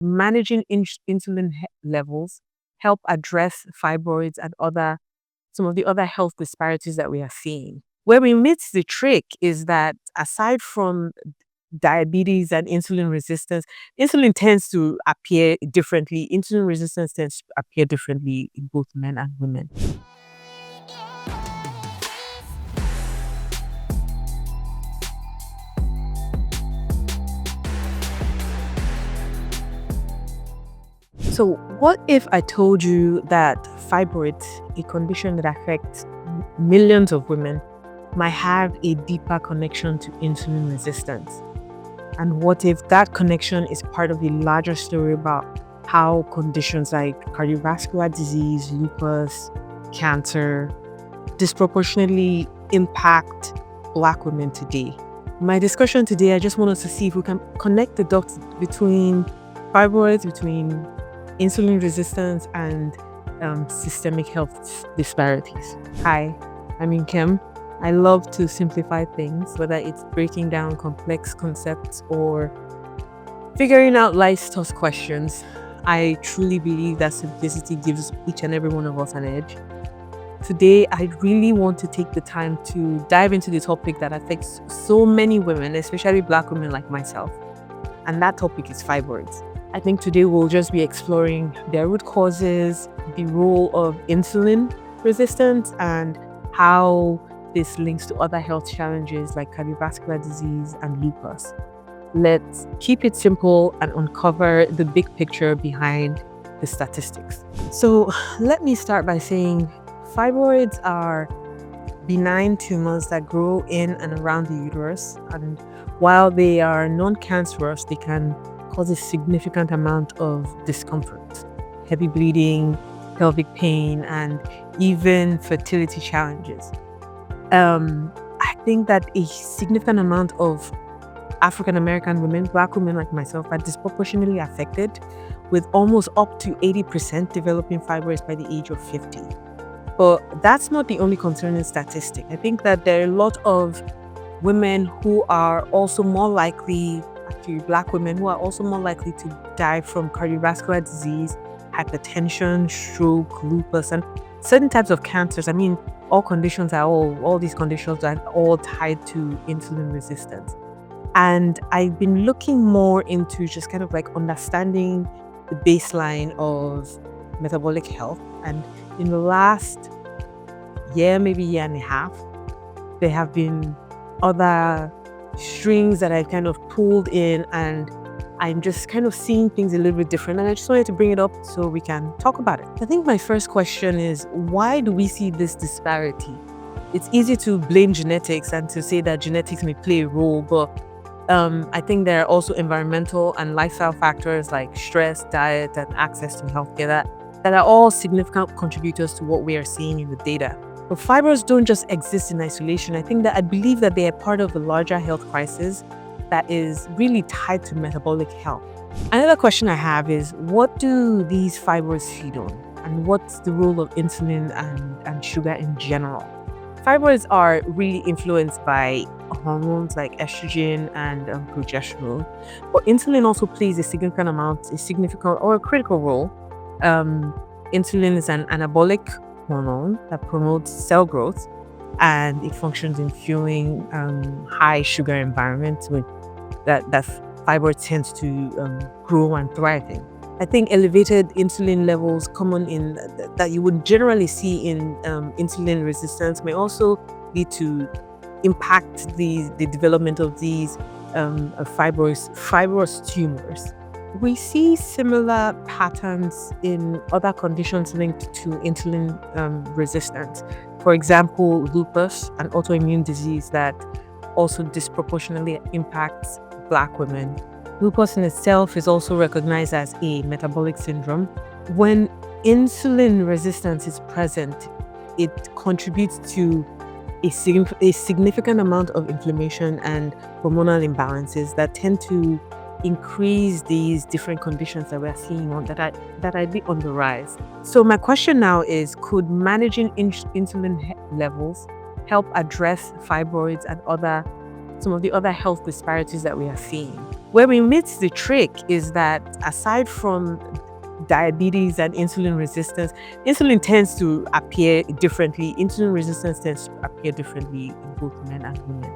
managing insulin levels help address fibroids and some of the other health disparities that we are seeing. Where we miss the trick is that aside from diabetes and insulin resistance, insulin tends to appear differently. Insulin resistance tends to appear differently in both men and women. So, what if I told you that fibroids, a condition that affects millions of women, might have a deeper connection to insulin resistance? And what if that connection is part of a larger story about how conditions like cardiovascular disease, lupus, cancer disproportionately impact Black women today? My discussion today, I just want us to see if we can connect the dots between fibroids, between insulin resistance, and systemic health disparities. Hi, I'm Inkem. I love to simplify things, whether it's breaking down complex concepts or figuring out life's tough questions. I truly believe that simplicity gives each and every one of us an edge. Today, I really want to take the time to dive into the topic that affects so many women, especially Black women like myself. And that topic is fibroids. I think today we'll just be exploring their root causes, the role of insulin resistance, and how this links to other health challenges like cardiovascular disease and lupus. Let's keep it simple and uncover the big picture behind the statistics. So let me start by saying fibroids are benign tumors that grow in and around the uterus, and while they are non-cancerous, they can cause a significant amount of discomfort, heavy bleeding, pelvic pain, and even fertility challenges. I think that a significant amount of African American women, Black women like myself, are disproportionately affected, with almost up to 80% developing fibroids by the age of 50. But that's not the only concerning statistic. I think that there are a lot of women who are also more likely, actually Black women, who are also more likely to die from cardiovascular disease, hypertension, stroke, lupus, and certain types of cancers. I mean, all these conditions are all tied to insulin resistance. And I've been looking more into just kind of like understanding the baseline of metabolic health. And in the last year, maybe year and a half, there have been other strings that I've kind of pulled in, and I'm just kind of seeing things a little bit different. And I just wanted to bring it up so we can talk about it. I think my first question is, why do we see this disparity? It's easy to blame genetics and to say that genetics may play a role, but I think there are also environmental and lifestyle factors like stress, diet, and access to healthcare that are all significant contributors to what we are seeing in the data. But fibroids don't just exist in isolation. I believe that they are part of a larger health crisis that is really tied to metabolic health. Another question I have is, what do these fibroids feed on? And what's the role of insulin and sugar in general? Fibroids are really influenced by hormones like estrogen and progesterone, but insulin also plays a significant or a critical role. Insulin is an anabolic hormone that promotes cell growth, and it functions in fueling high sugar environments that fibroid tends to grow and thrive in. I think elevated insulin levels that you would generally see in insulin resistance may also lead to impact the development of these fibrous tumors. We see similar patterns in other conditions linked to insulin resistance. For example, lupus, an autoimmune disease that also disproportionately impacts Black women. Lupus in itself is also recognized as a metabolic syndrome. When insulin resistance is present, it contributes to a significant amount of inflammation and hormonal imbalances that tend to increase these different conditions that we're seeing that are on the rise. So my question now is, could managing insulin levels help address fibroids and other some of the other health disparities that we are seeing. Where we miss the trick is that aside from diabetes and insulin resistance, insulin tends to appear differently. Insulin resistance tends to appear differently in both men and women.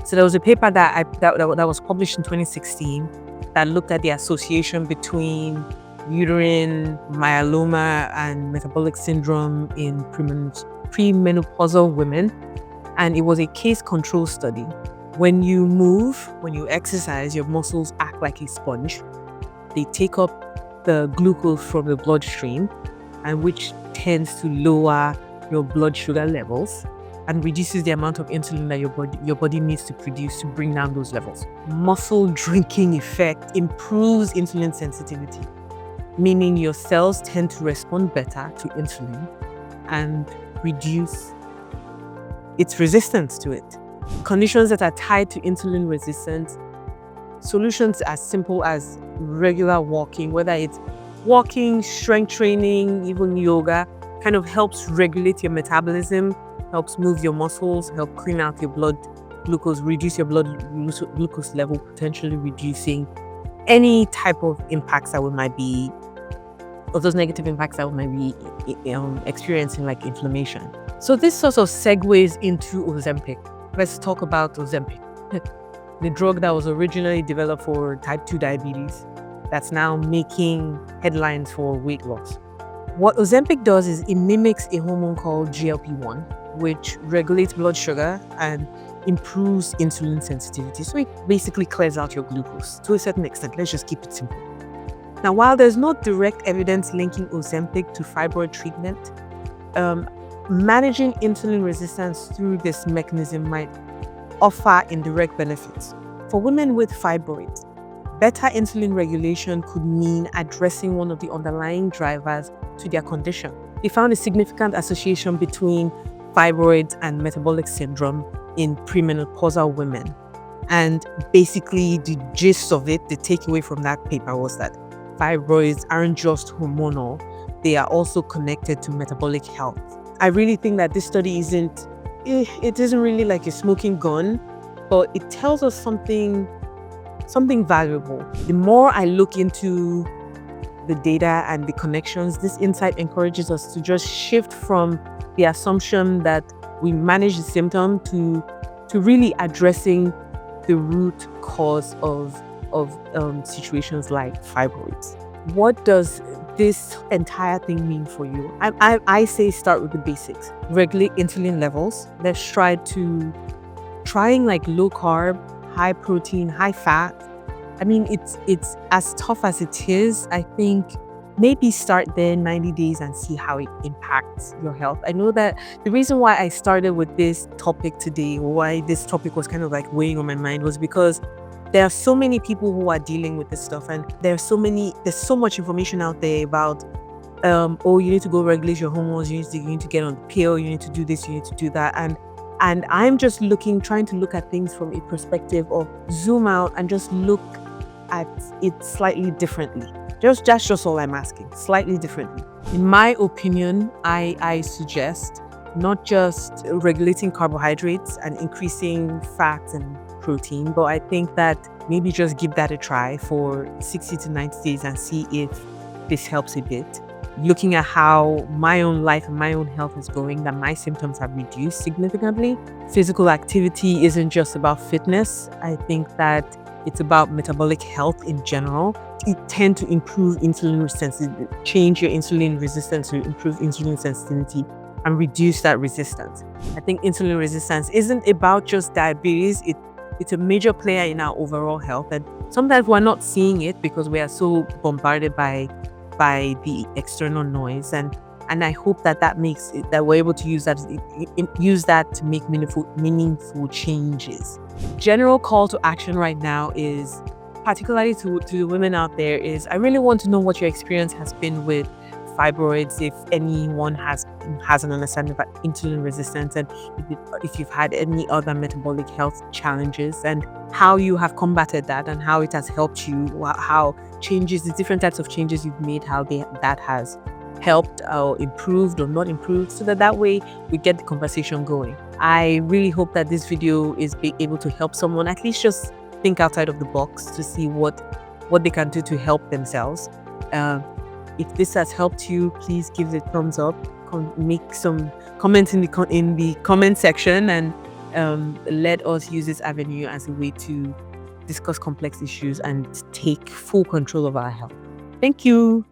So there was a paper that was published in 2016 that looked at the association between uterine myeloma and metabolic syndrome in premenopausal women. And it was a case control study. When you move, when you exercise, your muscles act like a sponge. They take up the glucose from the bloodstream, and which tends to lower your blood sugar levels and reduces the amount of insulin that your body needs to produce to bring down those levels. Muscle drinking effect improves insulin sensitivity, meaning your cells tend to respond better to insulin and reduce its resistance to it. Conditions that are tied to insulin resistance, solutions as simple as regular walking, whether it's walking, strength training, even yoga, kind of helps regulate your metabolism, helps move your muscles, help clean out your blood glucose, reduce your blood glucose level, potentially reducing any type of impacts that we might be, or those negative impacts that we might be experiencing, like inflammation. So this sort of segues into Ozempic. Let's talk about Ozempic, the drug that was originally developed for type 2 diabetes that's now making headlines for weight loss. What Ozempic does is it mimics a hormone called GLP-1, which regulates blood sugar and improves insulin sensitivity. So it basically clears out your glucose to a certain extent. Let's just keep it simple. Now, while there's no direct evidence linking Ozempic to fibroid treatment, managing insulin resistance through this mechanism might offer indirect benefits. For women with fibroids, better insulin regulation could mean addressing one of the underlying drivers to their condition. They found a significant association between fibroids and metabolic syndrome in premenopausal women. And basically the gist of it, the takeaway from that paper was that fibroids aren't just hormonal, they are also connected to metabolic health. I really think that this study isn't really like a smoking gun, but it tells us something valuable. The more I look into the data and the connections, this insight encourages us to just shift from the assumption that we manage the symptom to really addressing the root cause of situations like fibroids. What does this entire thing mean for you? I say start with the basics. Regulate insulin levels. Let's trying like low carb, high protein, high fat. I mean, it's as tough as it is. I think maybe start there 90 days and see how it impacts your health. I know that the reason why I started with this topic today, or why this topic was kind of like weighing on my mind, was because there are so many people who are dealing with this stuff, and there's so much information out there about you need to go regulate your hormones, you need to get on the pill, you need to do this, you need to do that, and I'm just trying to look at things from a perspective of zoom out and just look at it slightly differently. That's just all I'm asking, slightly differently. In my opinion, I suggest not just regulating carbohydrates and increasing fats and protein, but I think that maybe just give that a try for 60 to 90 days and see if this helps a bit. Looking at how my own life and my own health is going, that my symptoms have reduced significantly. Physical activity isn't just about fitness. I think that it's about metabolic health in general. It tends to improve insulin resistance, change your insulin resistance to improve insulin sensitivity and reduce that resistance. I think insulin resistance isn't about just diabetes. It's a major player in our overall health, and sometimes we're not seeing it because we are so bombarded by the external noise, and I hope that makes it, that we're able to use that to make meaningful changes. General call to action right now is, particularly to the women out there, is I really want to know what your experience has been with fibroids, if anyone has an understanding about insulin resistance, and if you've had any other metabolic health challenges, and how you have combated that and how it has helped you, how changes, the different types of changes you've made, how that has helped or improved or not improved, so that way we get the conversation going. I really hope that this video is able to help someone at least just think outside of the box to see what they can do to help themselves. If this has helped you, please give it a thumbs up. Make some comments in the comment section, and let us use this avenue as a way to discuss complex issues and take full control of our health. Thank you.